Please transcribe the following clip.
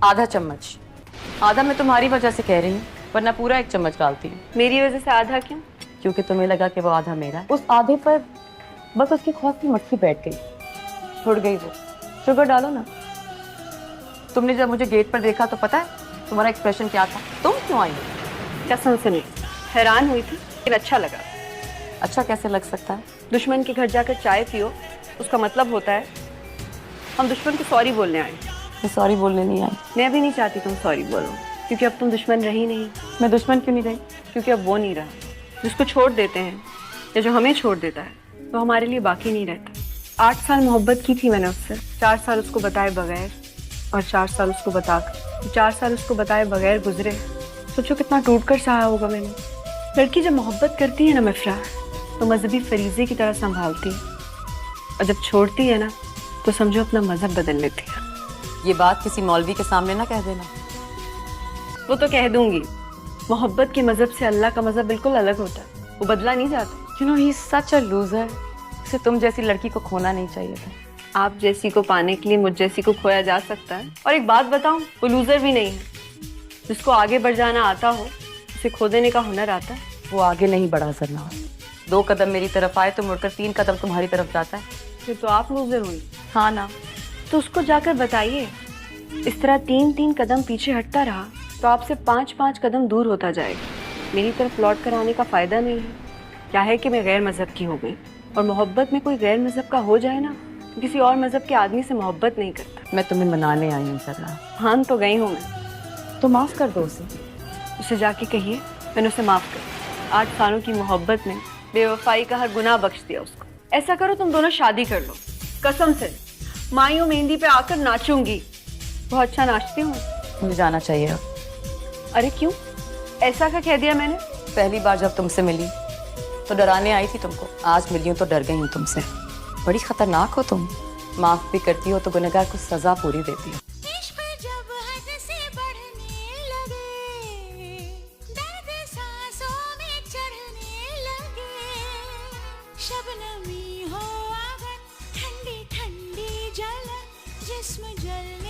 आधा चम्मच। आधा मैं तुम्हारी वजह से कह रही हूँ, वरना पूरा 1 चम्मच डालती हूँ। मेरी वजह से आधा क्यों? क्योंकि तुम्हें लगा कि वो आधा मेरा है। उस आधे पर बस उसके खौफ की मक्खी बैठ गई, छुड़ गई वो। शुगर डालो ना। तुमने जब मुझे गेट पर देखा तो पता है तुम्हारा एक्सप्रेशन क्या था? तुम क्यों आई? कसम से नहीं, हैरान हुई थी, लेकिन अच्छा लगा। अच्छा कैसे लग सकता है? दुश्मन के घर जाकर चाय पियो, उसका मतलब होता है हम दुश्मन को सॉरी बोलने आए। मैं सॉरी बोलने नहीं आई। मैं भी नहीं चाहती तुम सॉरी बोलो, क्योंकि अब तुम दुश्मन रही नहीं। मैं दुश्मन क्यों नहीं रही? क्योंकि अब वो नहीं रहा। जिसको छोड़ देते हैं या जो हमें छोड़ देता है वो हमारे लिए बाकी नहीं रहता। 8 साल मोहब्बत की थी मैंने उससे, 4 साल उसको बताए बगैर और 4 साल उसको बताकर, 4 साल उसको बताए बगैर गुजरे। सोचो कितना टूट कर सहा होगा मैंने। लड़की जब मोहब्बत करती है ना मिफ्रा, तो मजहबी फरीजे की तरह संभालती है, और जब छोड़ती है ना तो समझो अपना मजहब बदल लेती है। ये बात किसी मौलवी के सामने ना कह देना। वो तो कह दूंगी, मोहब्बत के मजहब से अल्लाह का मजहब बिल्कुल अलग होता है, वो बदला नहीं जाता। You know, he's such a loser. उसे तुम जैसी लड़की को खोना नहीं चाहिए था। आप जैसी को पाने के लिए मुझ जैसी को खोया जा सकता है। और एक बात बताऊं, वो लूजर भी नहीं है। जिसको आगे बढ़ जाना आता हो, उसे खो देने का हुनर आता है। वो आगे नहीं बढ़ा सकना। 2 कदम मेरी तरफ आए तो मुड़कर 3 कदम तुम्हारी तरफ जाता है। फिर तो आप लूजर हुई। हाँ ना? तो उसको जाकर बताइए, इस तरह 3-3 कदम पीछे हटता रहा तो आपसे 5-5 कदम दूर होता जाएगा। मेरी तरफ लौट कर आने का फायदा नहीं है। क्या है कि मैं गैर मजहब की हो गई, और मोहब्बत में कोई गैर मजहब का हो जाए ना, तो किसी और मजहब के आदमी से मोहब्बत नहीं करता। मैं तुम्हें मनाने आई हूँ जरा। हाँ तो गई हूँ मैं। तो माफ कर दो उसे। उसे जाके कहिए मैंने उसे माफ कर। 8 सालों की मोहब्बत में बेवफाई का हर गुनाह बख्श दिया उसको। ऐसा करो तुम दोनों शादी कर लो, कसम से मायूं मेहंदी पे आकर नाचूंगी। बहुत अच्छा नाचती हूँ। मुझे जाना चाहिए अब। अरे क्यों? ऐसा क्या कह दिया मैंने? पहली बार जब तुमसे मिली तो डराने आई थी तुमको, आज मिली हूँ तो डर गई हूँ तुमसे। बड़ी खतरनाक हो तुम। माफ भी करती हो तो गुनहगार को सजा पूरी देती हो। शबनमी हो अगर ठंडी ठंडी जलन जिस्म जल